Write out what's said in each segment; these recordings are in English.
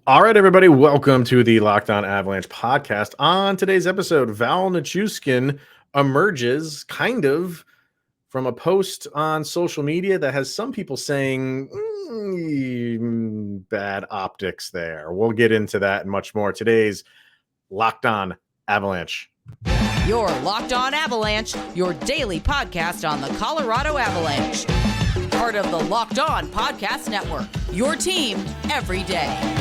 All right, everybody, welcome to the Locked On Avalanche podcast. On today's episode, Val Nichushkin emerges kind of from a post on social media that has some people saying bad optics there. We'll get into that and much more. Today's Locked On Avalanche. Your Locked On Avalanche, your daily podcast on the Colorado Avalanche. Part of the Locked On Podcast Network, your team every day.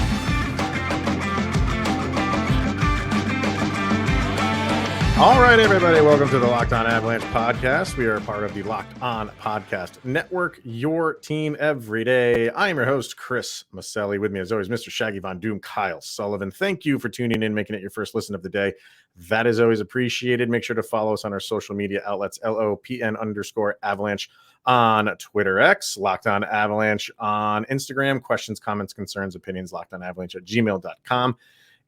All right, everybody, welcome to the Locked On Avalanche podcast. We are part of the Locked On Podcast Network, your team every day. I am your host, Chris Maselli. With me, as always, Mr. Shaggy Von Doom, Kyle Sullivan. Thank you for tuning in, making it your first listen of the day. That is always appreciated. Make sure to follow us on our social media outlets, LOPN_Avalanche on Twitter X, Locked On Avalanche on Instagram. Questions, comments, concerns, opinions, lockedonavalanche@gmail.com.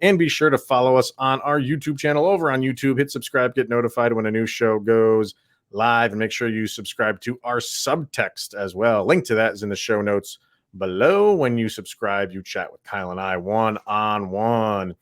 And be sure to follow us on our YouTube channel over on YouTube. Hit subscribe, get notified when a new show goes live, and make sure you subscribe to our subtext as well. Link to that is in the show notes below. When you subscribe, you chat with Kyle and I one-on-one.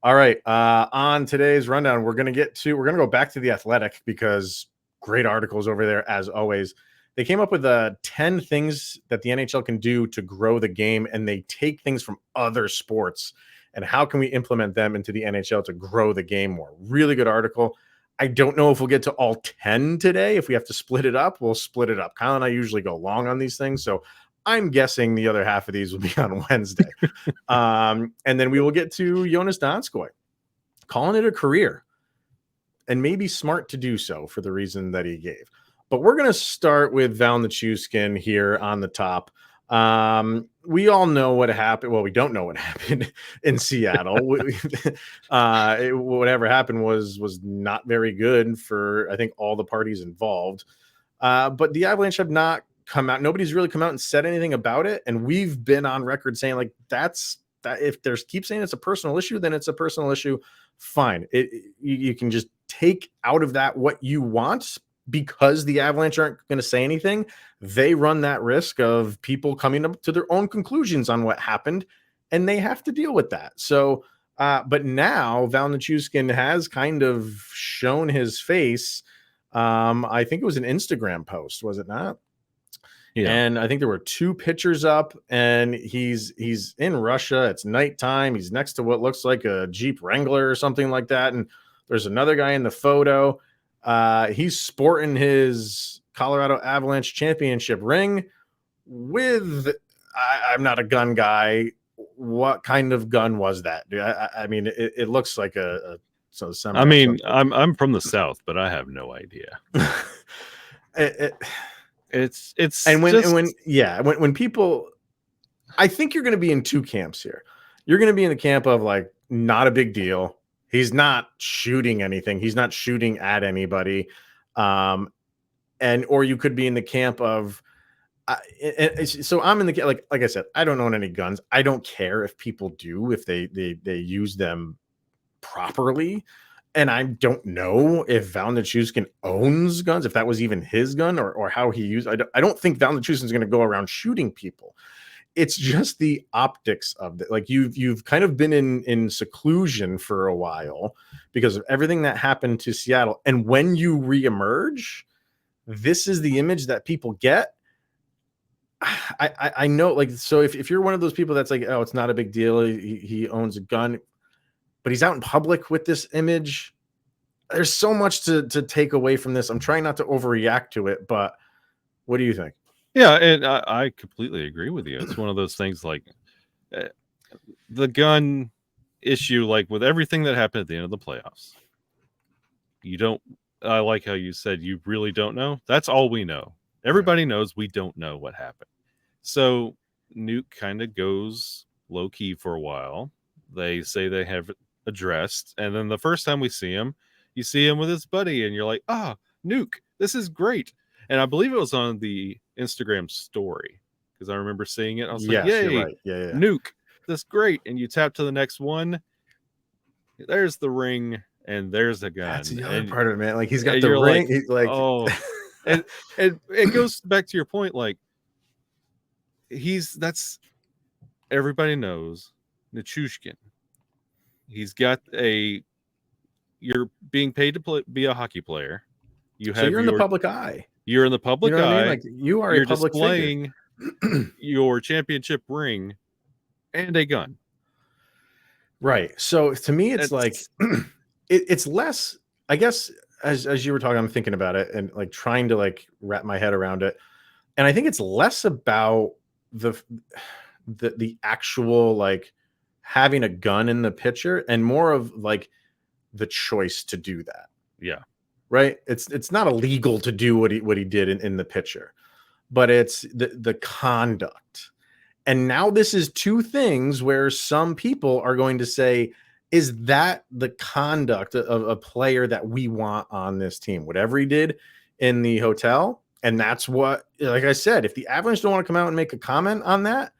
All right, on today's rundown, we're going to go back to The Athletic because great articles over there as always. They came up with 10 things that the NHL can do to grow the game, and they take things from other sports and how can we implement them into the NHL to grow the game more. Really good article. I don't know if we'll get to all 10 today. If we have to split it up, we'll split it up. Kyle and I usually go long on these things, so I'm guessing the other half of these will be on Wednesday. And then we will get to Joonas Donskoi, calling it a career, and maybe smart to do so for the reason that he gave. But we're going to start with Val Nichushkin here on the top. We all know what happened. Well, we don't know what happened in Seattle. Whatever happened was not very good for, I think, all the parties involved. But the Avalanche have not come out. Nobody's really come out and said anything about it. And we've been on record saying, like, that if there's keep saying it's a personal issue, then it's a personal issue. Fine. You can just take out of that what you want. Because the Avalanche aren't going to say anything, they run that risk of people coming up to their own conclusions on what happened, and they have to deal with that. So, but now Val Nichushkin has kind of shown his face. I think it was an Instagram post, was it not? Yeah. And I think there were 2 pictures up, and he's in Russia. It's nighttime. He's next to what looks like a Jeep Wrangler or something like that, and there's another guy in the photo. He's sporting his Colorado Avalanche championship ring with, I'm not a gun guy. What kind of gun was that? Dude? I mean, it looks like I mean, I'm from the South, but I have no idea. It's and when people, I think you're going to be in 2 camps here. You're going to be in the camp of like, not a big deal. He's not shooting anything. He's not shooting at anybody. Or you could be in the camp of, so I'm in the, like I said, I don't own any guns. I don't care if people do, if they use them properly. And I don't know if Val Nichushkin owns guns, if that was even his gun or how he used. I don't think Val Nichushkin is going to go around shooting people. It's just the optics of it. Like you've kind of been in seclusion for a while because of everything that happened to Seattle. And when you reemerge, this is the image that people get. I know, like, so if you're one of those people that's like, oh, it's not a big deal. He owns a gun, but he's out in public with this image. There's so much to take away from this. I'm trying not to overreact to it, but what do you think? Yeah, and I completely agree with you. It's one of those things like the gun issue, like with everything that happened at the end of the playoffs. I like how you said you really don't know. That's all we know. Everybody knows we don't know what happened. So Nuke kind of goes low key for a while. They say they have addressed. And then the first time we see him, you see him with his buddy and you're like, Nuke, this is great. And I believe it was on the Instagram story because I remember seeing it. I was like, yay, right. Yeah. Nuke, that's great. And you tap to the next one. There's the ring and there's a gun. That's the other part of it, man. Like he's got the ring. Like, he's like, oh, and it goes back to your point. Like that's everybody knows Nichushkin. He's got you're being paid to be a hockey player. So you're in the public eye. You're in the public eye. I mean? Like you are a public displaying figure. your championship ring and a gun. Right. So to me, it's like it's less, I guess, as you were talking, I'm thinking about it and like trying to like wrap my head around it. And I think it's less about the actual like having a gun in the picture and more of like the choice to do that. Yeah. Right. It's not illegal to do what he did in the picture, but it's the conduct. And now this is two things where some people are going to say, is that the conduct of a player that we want on this team? Whatever he did in the hotel. And that's what, like I said, if the Avalanche don't want to come out and make a comment on that,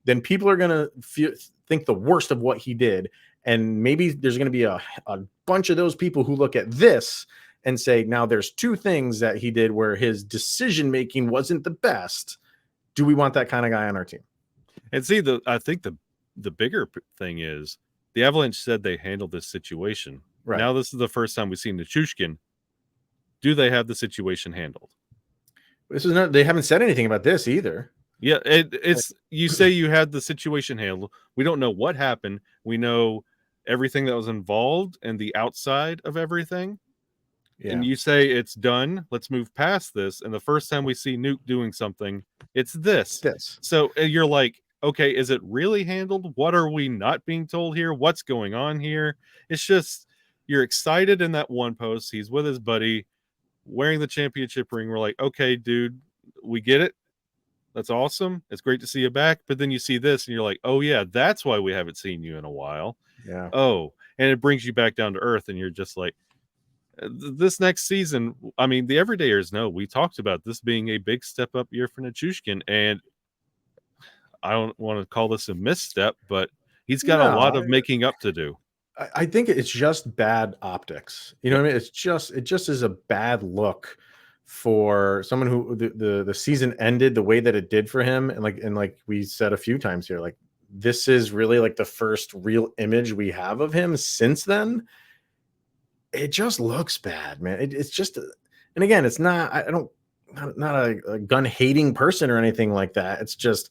then people are going to think the worst of what he did. And maybe there's going to be a bunch of those people who look at this and say, now there's two things that he did where his decision-making wasn't the best. Do we want that kind of guy on our team? And see, I think the bigger thing is the Avalanche said they handled this situation. Right. Now this is the first time we've seen Nichushkin. Do they have the situation handled? They haven't said anything about this either. Yeah, it's you say you had the situation handled. We don't know what happened. We know everything that was involved and the outside of everything. Yeah. And you say it's done. Let's move past this. And the first time we see Nuke doing something, it's this. So you're like, okay, is it really handled? What are we not being told here? What's going on here? It's just you're excited in that one post. He's with his buddy wearing the championship ring. We're like, okay, dude, we get it. That's awesome. It's great to see you back. But then you see this and you're like, oh, yeah, that's why we haven't seen you in a while. Yeah. Oh, and it brings you back down to earth. And you're just like, this next season, I mean, the everydayers know we talked about this being a big step up year for Nichushkin. And I don't want to call this a misstep, but he's got a lot of making up to do. I think it's just bad optics. You know what I mean? It just is a bad look for someone who the season ended the way that it did for him. And like we said a few times here, like this is really like the first real image we have of him since then. It just looks bad, man. It's just, and again, it's not, not a gun hating person or anything like that. It's just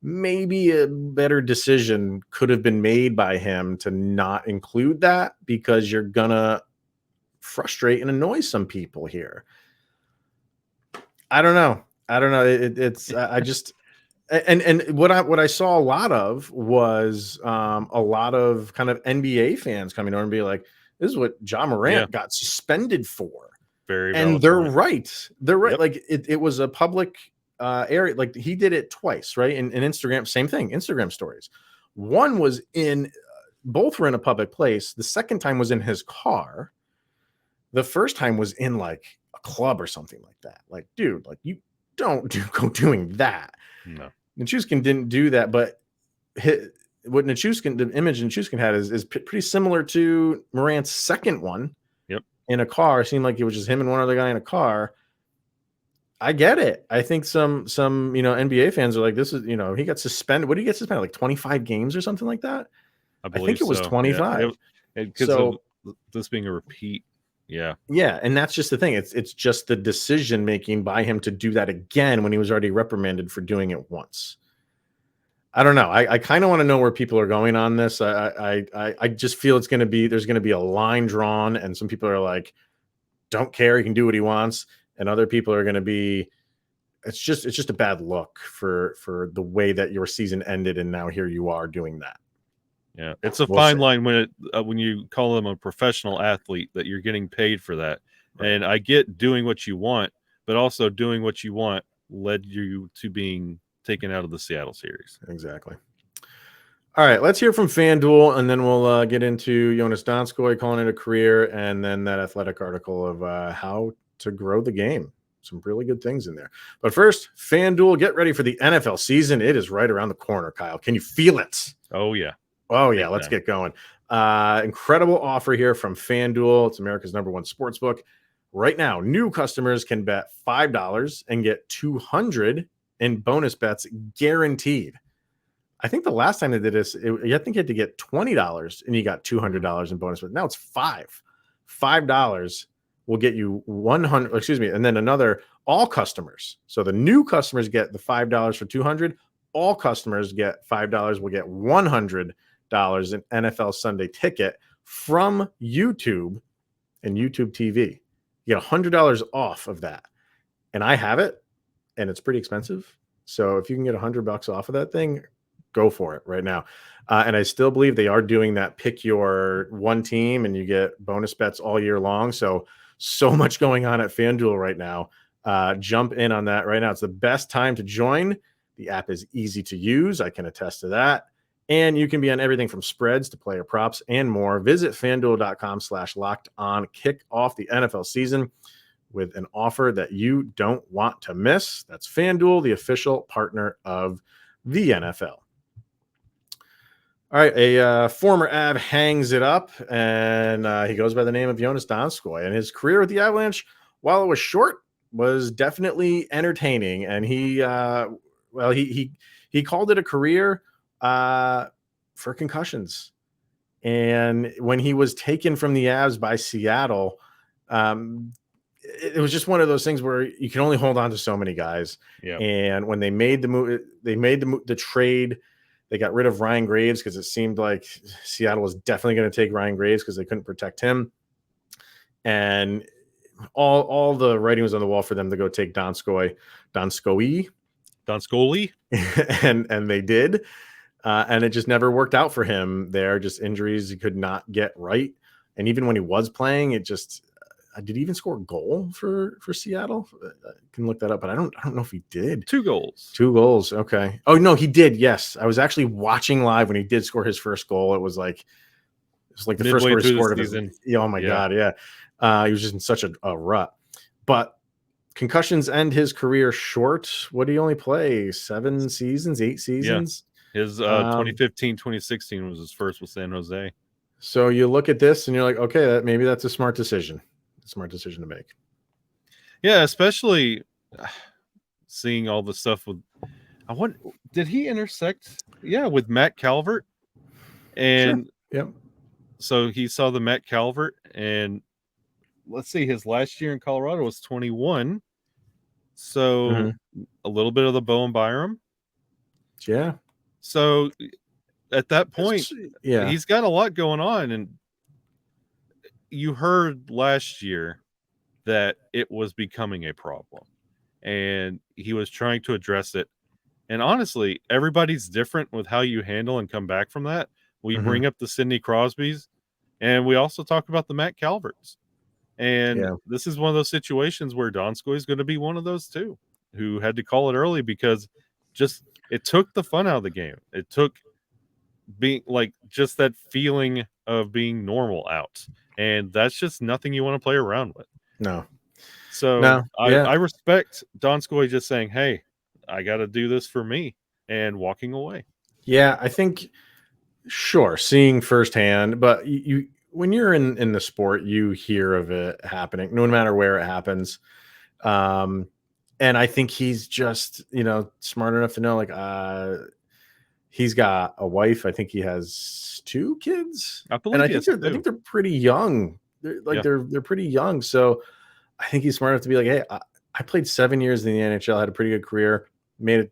maybe a better decision could have been made by him to not include that because you're gonna frustrate and annoy some people here. I don't know. It's I just and what I saw a lot of was a lot of kind of NBA fans coming over and be like, this is what Ja Morant got suspended for. Very and they're point. Right. They're right. Yep. Like it was a public area. Like he did it twice, right? In Instagram, same thing. Instagram stories. One was both were in a public place. The second time was in his car. The first time was in like a club or something like that. Like, dude, like you don't go doing that. No. Nichushkin didn't do that, but what Nichushkin, the image Nichushkin had is pretty similar to Morant's second one. Yep. In a car. It seemed like it was just him and one other guy in a car. I get it. I think some NBA fans are like, this is, he got suspended. What did he get suspended? Like 25 games or something like that? I think it was 25. Because of this being a repeat. Yeah. Yeah. And that's just the thing. It's just the decision making by him to do that again when he was already reprimanded for doing it once. I don't know. I kind of want to know where people are going on this. I just feel there's going to be a line drawn, and some people are like, don't care. He can do what he wants. And other people are going to be, it's just a bad look for the way that your season ended. And now here you are doing that. Yeah. It's a fine line when you call them a professional athlete that you're getting paid for that. Right. And I get doing what you want, but also doing what you want led you to being taken out of the Seattle series. Exactly. All right, let's hear from FanDuel, and then we'll get into Joonas Donskoi calling it a career, and then that Athletic article of how to grow the game. Some really good things in there. But first, FanDuel, get ready for the NFL season. It is right around the corner, Kyle. Can you feel it? Oh, yeah. Oh, yeah. Let's get going. Incredible offer here from FanDuel. It's America's #1 sportsbook. Right now, new customers can bet $5 and get $200 in bonus bets guaranteed. I think the last time they did this, I think you had to get $20 and you got $200 in bonus. But now it's $5 will get you 100. Excuse me, and then another all customers. So the new customers get the $5 for 200. All customers get $5 will get $100 in NFL Sunday Ticket from YouTube and YouTube TV. You get $100 off of that, and I have it, and it's pretty expensive. So if you can get $100 off of that thing, go for it right now. And I still believe they are doing that. Pick your one team, and you get bonus bets all year long. So much going on at FanDuel right now. Jump in on that right now. It's the best time to join. The app is easy to use. I can attest to that. And you can be on everything from spreads to player props and more. Visit FanDuel.com/locked-on. Kick off the NFL season with an offer that you don't want to miss. That's FanDuel, the official partner of the NFL. All right, a former Av hangs it up, and he goes by the name of Joonas Donskoi. And his career with the Avalanche, while it was short, was definitely entertaining. And he called it a career for concussions. And when he was taken from the Avs by Seattle, it was just one of those things where you can only hold on to so many guys. Yeah. And when they made the move, the trade. They got rid of Ryan Graves because it seemed like Seattle was definitely going to take Ryan Graves because they couldn't protect him. And all the writing was on the wall for them to go take Donskoi, and they did. And it just never worked out for him there. Just injuries he could not get right. And even when he was playing, it just did he even score a goal for Seattle? I can look that up, but I don't know if he did. 2 goals. 2 goals. Okay. Oh no, he did. Yes, I was actually watching live when he did score his first goal. It was like the Midway first goal he scored of the his season. Oh my God, yeah. He was just in such a rut. But concussions end his career short. What did he only play? 7 seasons, 8 seasons? Yeah. His 2015, 2016 was his first with San Jose. So you look at this and you're like, okay, maybe that's a smart decision. Smart decision to make. Yeah, especially seeing all the stuff with did he intersect with Matt Calvert? And Yep. So he saw the Matt Calvert, and let's see, his last year in Colorado was 21. So a little bit of the Bowen Byram. Yeah. So at that point, he's got a lot going on. And you heard last year that it was becoming a problem, and he was trying to address it. And honestly, everybody's different with how you handle and come back from that. We bring up the Sidney Crosbys, and we also talk about the Matt Calverts. And this is one of those situations where Donskoi is going to be one of those too, who had to call it early because it took the fun out of the game. It took being like just that feeling of being normal out. And that's just nothing you want to play around with. No. So I respect Donskoi just saying, hey, I got to do this for me, and walking away. Yeah, I think, sure, seeing firsthand, but you when you're in the sport, you hear of it happening, no matter where it happens. And I think he's just, smart enough to know, like, he's got a wife. I think he has 2 kids. I believe I think they're pretty young. They're pretty young. So I think he's smart enough to be like, hey, I played 7 years in the NHL, had a pretty good career, made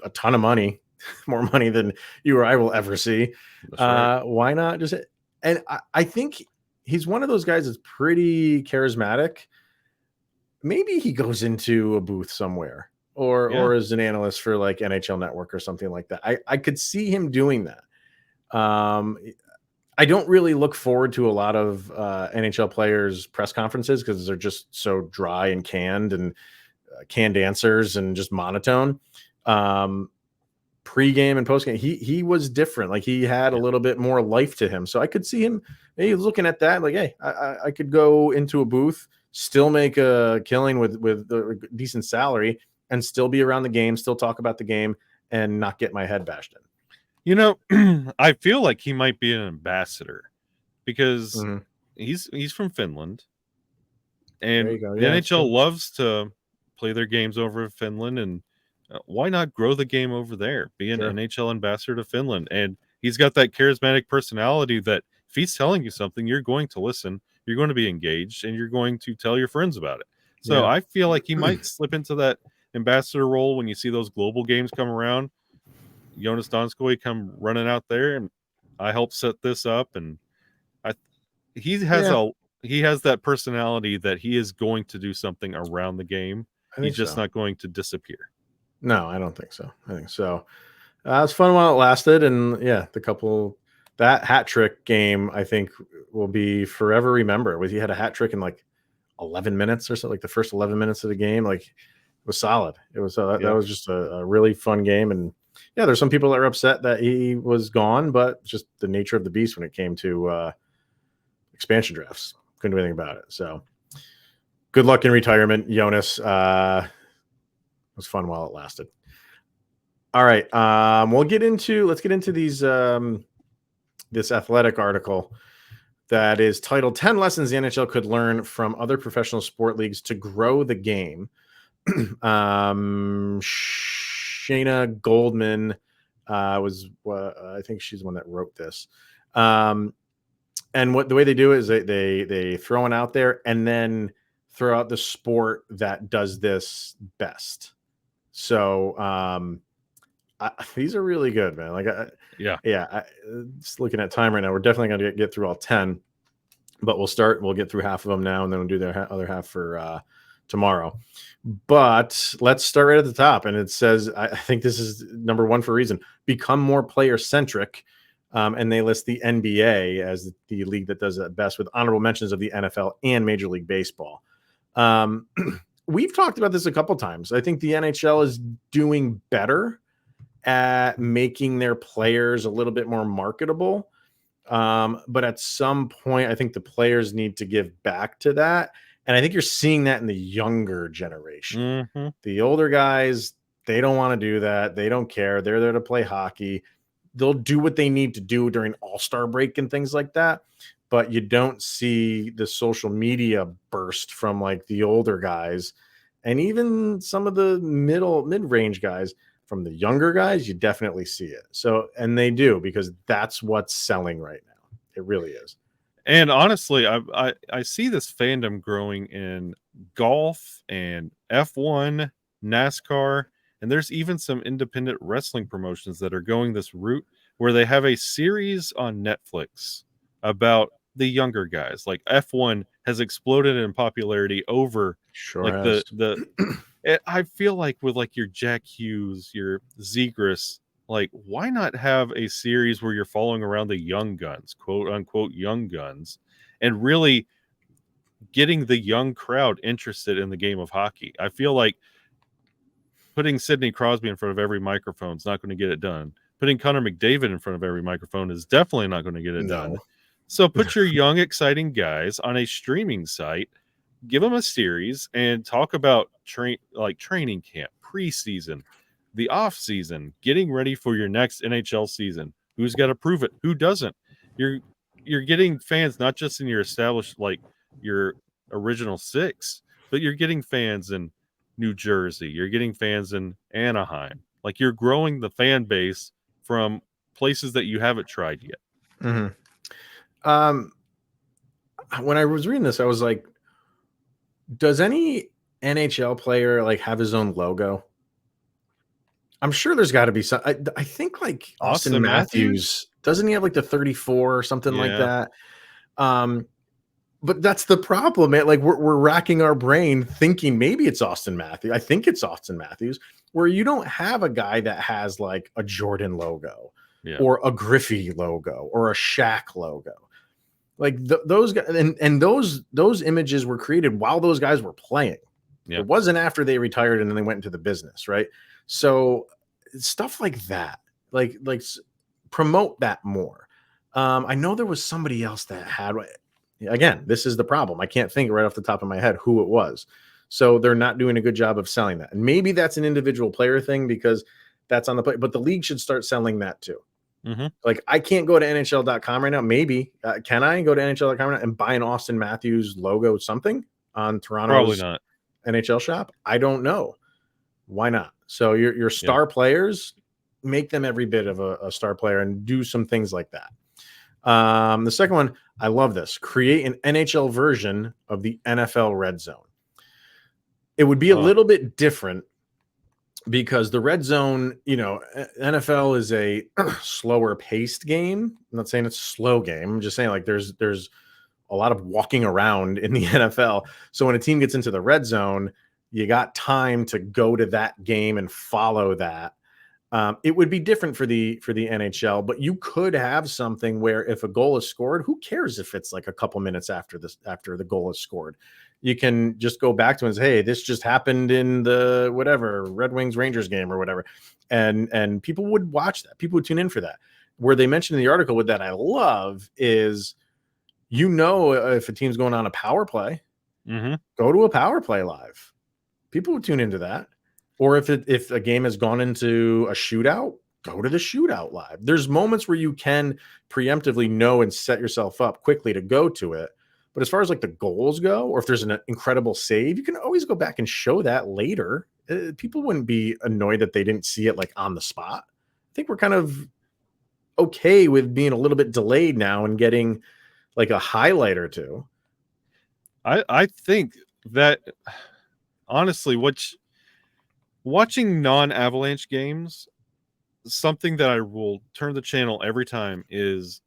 a ton of money, more money than you or I will ever see. Right. Why not just? And I think he's one of those guys that's pretty charismatic. Maybe he goes into a booth somewhere or as an analyst for like NHL Network or something like that. I could see him doing that. I don't really look forward to a lot of NHL players' press conferences because they're just so dry and canned answers and just monotone. Pre-game and post-game, he was different. Like he had a little bit more life to him. So I could see him maybe looking at that like, hey, I could go into a booth, still make a killing with a decent salary, and still be around the game, still talk about the game, and not get my head bashed in. I feel like he might be an ambassador because he's from Finland, and the NHL loves to play their games over in Finland, and Why not grow the game over there? Be an Sure. NHL ambassador to Finland. And he's got that charismatic personality that if he's telling you something, you're going to listen, you're going to be engaged, and you're going to tell your friends about it. So Yeah. I feel like he might slip into that ambassador role when you see those global games come around. Joonas Donskoi come running out there, and I help set this up. And he has that personality that he is going to do something around the game. He's just not going to disappear. No, I don't think so. I think so. It was fun while it lasted, and that hat trick game I think will be forever remembered. He had a hat trick in like 11 minutes or so, like the first 11 minutes of the game. Like, it was solid. It was that was just a really fun game. And yeah, there's some people that are upset that he was gone, but just the nature of the beast when it came to expansion drafts. Couldn't do anything about it. So good luck in retirement, Joonas. It was fun while it lasted. All right. Let's get into these this Athletic article that is titled 10 Lessons the NHL Could Learn from Other Professional Sport Leagues to Grow the Game. Shayna Goldman was I think she's the one that wrote this. And the way they do it is they throw it out there and then throw out the sport that does this best. So these are really good, man. Like, just looking at time right now, we're definitely going to get through all 10, but we'll get through half of them now, and then we'll do the other half for tomorrow. But let's start right at the top. And it says, I think this is number one for a reason: become more player centric. And they list the NBA as the league that does that best, with honorable mentions of the NFL and Major League Baseball. We've talked about this a couple times. I think the NHL is doing better at making their players a little bit more marketable. But at some point, I think the players need to give back to that. And I think you're seeing that in the younger generation. Mm-hmm. The older guys, they don't want to do that. They don't care. They're there to play hockey. They'll do what they need to do during All-Star break and things like that. But you don't see the social media burst from like the older guys, and even some of the mid-range guys. From the younger guys, you definitely see it. So, and they do, because that's what's selling right now. It really is. And honestly, I see this fandom growing in golf and F1, NASCAR, and there's even some independent wrestling promotions that are going this route where they have a series on Netflix about the younger guys. Like F1 has exploded in popularity over I feel like with like your Jack Hughes, your Zegras, like, why not have a series where you're following around the young guns, quote unquote young guns, and really getting the young crowd interested in the game of hockey? I feel like putting Sidney Crosby in front of every microphone is not going to get it done. Putting Connor McDavid in front of every microphone is definitely not going to get it done. So put your young, exciting guys on a streaming site, give them a series, and talk about training camp, preseason, the off season, getting ready for your next NHL season. Who's got to prove it? Who doesn't? You're getting fans not just in your established, like your original six, but you're getting fans in New Jersey. You're getting fans in Anaheim. Like, you're growing the fan base from places that you haven't tried yet. Mm-hmm. When I was reading this, I was like, does any NHL player like have his own logo? I'm sure there's got to be some. I think like Austin Matthews, doesn't he have like the 34 or something like that? But that's the problem, man. Like, we're racking our brain thinking maybe it's Austin Matthews. I think it's Austin Matthews, where you don't have a guy that has like a Jordan logo or a Griffey logo or a Shaq logo. Like those guys, and those images were created while those guys were playing. It wasn't after they retired and then they went into the business, right? So stuff like that, like promote that more. I know there was somebody else that had. Again, this is the problem. I can't think right off the top of my head who it was. So they're not doing a good job of selling that. And maybe that's an individual player thing because that's on the play. But the league should start selling that too. Mm-hmm. Like, I can't go to NHL.com right now. Maybe can I go to NHL.com right now and buy an Austin Matthews logo something on Toronto's Probably not. NHL shop? I don't know. Why not? So your star players, make them every bit of a star player and do some things like that. The second one, I love this. Create an NHL version of the NFL Red Zone. It would be a little bit different because the Red Zone, NFL is a slower paced game. I'm not saying it's a slow game. I'm just saying like there's a lot of walking around in the NFL. So when a team gets into the Red Zone, you got time to go to that game and follow that. It would be different for the NHL, but you could have something where if a goal is scored, who cares if it's like a couple minutes after the goal is scored? You can just go back to and say, hey, this just happened in the whatever Red Wings Rangers game or whatever. And people would watch that. People would tune in for that. Where they mentioned in the article with that I love is, if a team's going on a power play, go to a power play live. People would tune into that. Or if a game has gone into a shootout, go to the shootout live. There's moments where you can preemptively know and set yourself up quickly to go to it. But as far as like the goals go, or if there's an incredible save, you can always go back and show that later. People wouldn't be annoyed that they didn't see it like on the spot. I think we're kind of okay with being a little bit delayed now and getting like a highlight or two. I think that honestly, watching non-Avalanche games, something that I will turn the channel every time is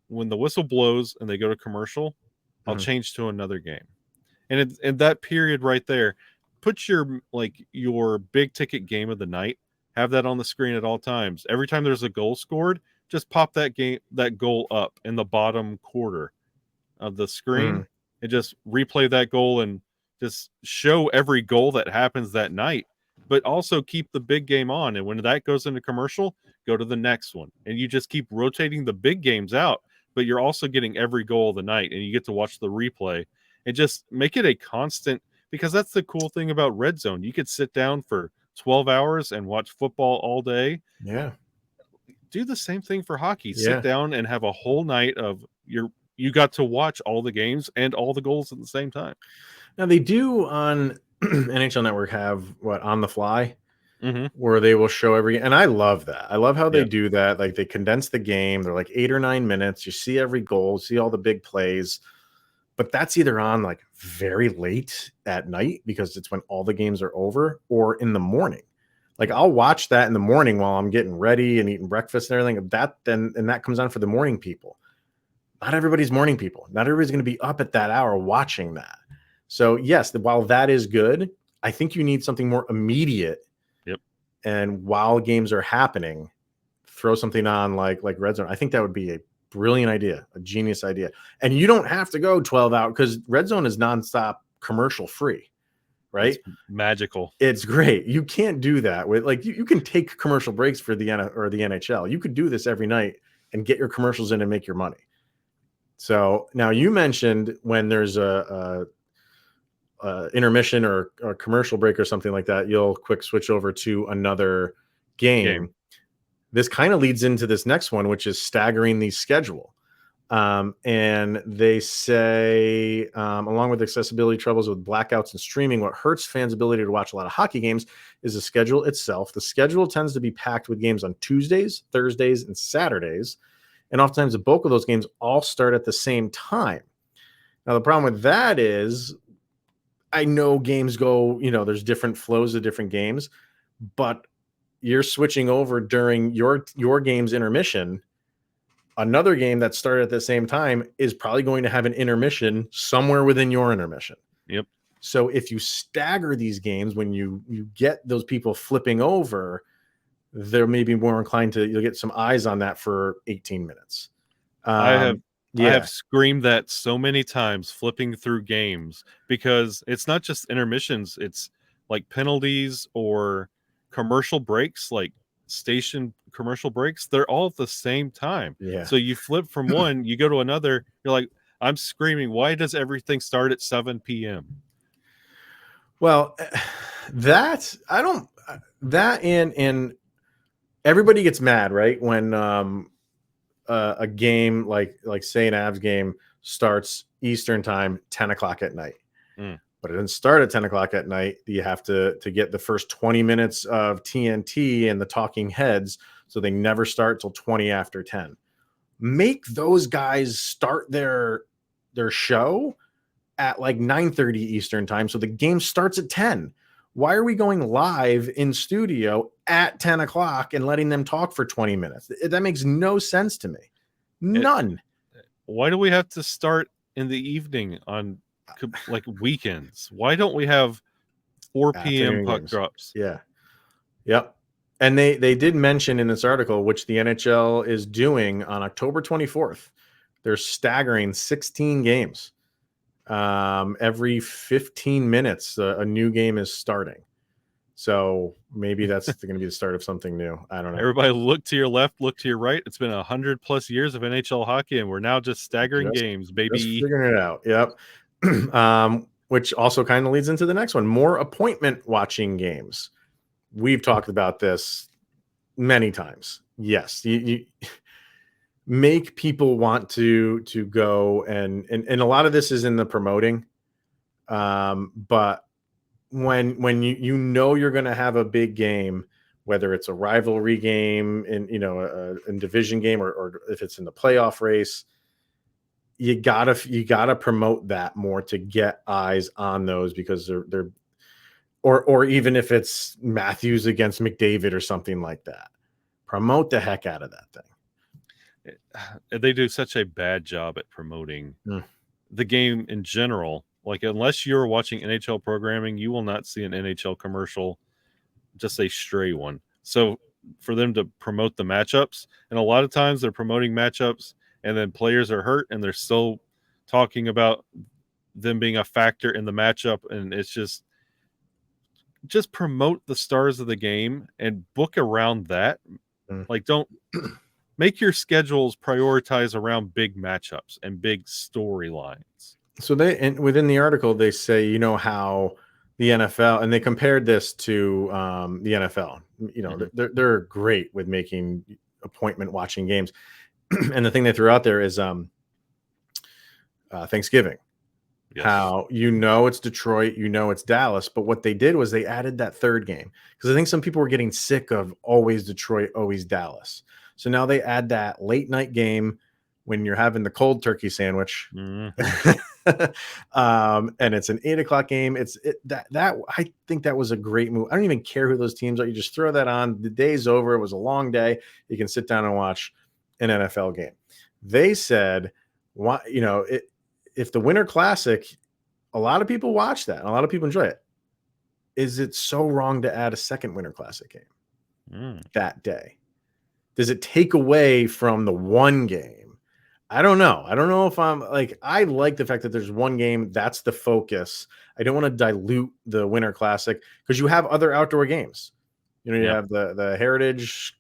when the whistle blows and they go to commercial, I'll change to another game. And in that period right there, put your big ticket game of the night, have that on the screen at all times. Every time there's a goal scored, just pop that goal up in the bottom quarter of the screen and just replay that goal and just show every goal that happens that night, but also keep the big game on. And when that goes into commercial, go to the next one. And you just keep rotating the big games out, but you're also getting every goal of the night and you get to watch the replay and just make it a constant, because that's the cool thing about Red Zone. You could sit down for 12 hours and watch football all day. Yeah. Do the same thing for hockey. Sit down and have a whole night of you got to watch all the games and all the goals at the same time. Now they do on NHL Network have on the fly, where they will show and I love that. I love how they do that. Like they condense the game. They're like 8 or 9 minutes. You see every goal, see all the big plays, but that's either on like very late at night because it's when all the games are over, or in the morning. Like I'll watch that in the morning while I'm getting ready and eating breakfast and everything. And that comes on for the morning people. Not everybody's morning people. Not everybody's going to be up at that hour watching that. So yes, while that is good, I think you need something more immediate. Yep. And while games are happening, throw something on like Red Zone. I think that would be a brilliant idea, a genius idea. And you don't have to go 12 hours because Red Zone is nonstop commercial free, right? It's magical. It's great. You can't do that with you can take commercial breaks for the NHL. You could do this every night and get your commercials in and make your money. So now you mentioned when there's a intermission or a commercial break or something like that, you'll quick switch over to another game. This kind of leads into this next one, which is staggering the schedule. And they say, along with accessibility troubles with blackouts and streaming, what hurts fans' ability to watch a lot of hockey games is the schedule itself. The schedule tends to be packed with games on Tuesdays, Thursdays, and Saturdays. And oftentimes the bulk of those games all start at the same time. Now, the problem with that is I know games go, there's different flows of different games, but you're switching over during your game's intermission. Another game that started at the same time is probably going to have an intermission somewhere within your intermission. Yep. So if you stagger these games, when you get those people flipping over, they're maybe more inclined to, you'll get some eyes on that for 18 minutes. I have screamed that so many times flipping through games, because it's not just intermissions. It's like penalties or commercial breaks, like station commercial breaks. They're all at the same time. Yeah. So you flip from one, you go to another. You're like, I'm screaming, why does everything start at 7 p.m.? Well, and everybody gets mad, right? When a game like say an Avs game starts Eastern time, 10 o'clock at night. but it doesn't start at 10 o'clock at night. You have to get the first 20 minutes of TNT and the talking heads, so they never start till 20 after 10. Make those guys start their show at like 9:30 Eastern time, so the game starts at 10. Why are we going live in studio at 10 o'clock and letting them talk for 20 minutes? That makes no sense to me. None. Why do we have to start in the evening on like weekends? Why don't we have 4 p.m. puck drops? Yeah. Yep. And they did mention in this article, which the NHL is doing on October 24th, they're staggering 16 games. Every 15 minutes, a new game is starting. So maybe that's going to be the start of something new. I don't know. Everybody look to your left, look to your right. It's been 100+ years of NHL hockey, and we're now just staggering games, baby. Just figuring it out. Yep. Which also kind of leads into the next one. More appointment watching games. We've talked about this many times. Yes. You make people want to go and a lot of this is in the promoting. But when you know you're going to have a big game, whether it's a rivalry game in division game or if it's in the playoff race, you gotta promote that more to get eyes on those, because they're or even if it's Matthews against McDavid or something like that, promote the heck out of that thing. They do such a bad job at promoting the game in general. Like, unless you're watching NHL programming, you will not see an NHL commercial, just a stray one. So for them to promote the matchups, and a lot of times they're promoting matchups and then players are hurt and they're still talking about them being a factor in the matchup. And it's just promote the stars of the game and book around that. Like, don't make your schedules prioritize around big matchups and big storylines. So within the article, they say, how the NFL, and they compared this to the NFL, they're great with making appointment watching games. And the thing they threw out there is Thanksgiving. Yes. How it's Detroit, it's Dallas, but what they did was they added that third game, because I think some people were getting sick of always Detroit, always Dallas. So now they add that late night game when you're having the cold turkey sandwich, and it's an 8 o'clock game. That I think that was a great move. I don't even care who those teams are. You just throw that on. The day's over. It was a long day. You can sit down and watch an NFL game. They said, if the Winter Classic, a lot of people watch that, and a lot of people enjoy it. Is it so wrong to add a second Winter Classic game that day? Does it take away from the one game? I don't know. I don't know if I like the fact that there's one game. That's the focus. I don't want to dilute the Winter Classic, because you have other outdoor games. You have the Heritage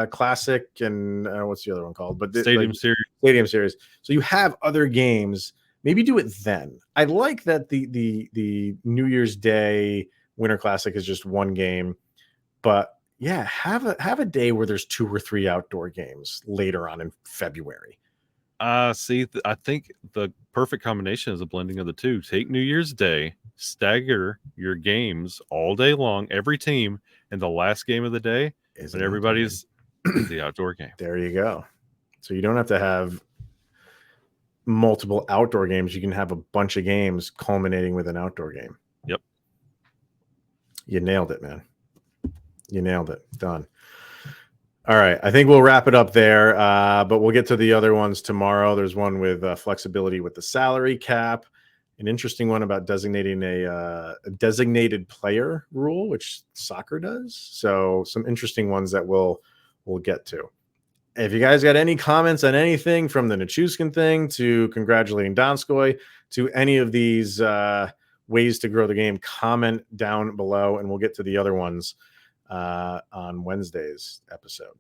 Classic and what's the other one called? But Stadium Series. Stadium Series. So you have other games. Maybe do it then. I like that the New Year's Day Winter Classic is just one game, but yeah, have a day where there's 2 or 3 outdoor games later on in February. I think the perfect combination is a blending of the two. Take New Year's Day, stagger your games all day long, every team, and the last game of the day, but everybody's the outdoor game. There you go. So you don't have to have multiple outdoor games. You can have a bunch of games culminating with an outdoor game. Yep. You nailed it, man. You nailed it. Done. All right. I think we'll wrap it up there, but we'll get to the other ones tomorrow. There's one with flexibility with the salary cap, an interesting one about designating a designated player rule, which soccer does. So some interesting ones that we'll get to. If you guys got any comments on anything, from the Nichushkin thing to congratulating Donskoi to any of these ways to grow the game, comment down below, and we'll get to the other ones on Wednesday's episode.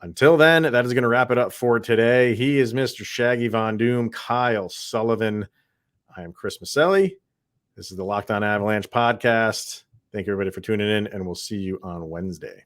Until then, that is going to wrap it up for today. He is Mr. Shaggy Von Doom, Kyle Sullivan. I am Chris Maselli. This is the Locked On Avalanche podcast. Thank you, everybody, for tuning in, and we'll see you on Wednesday.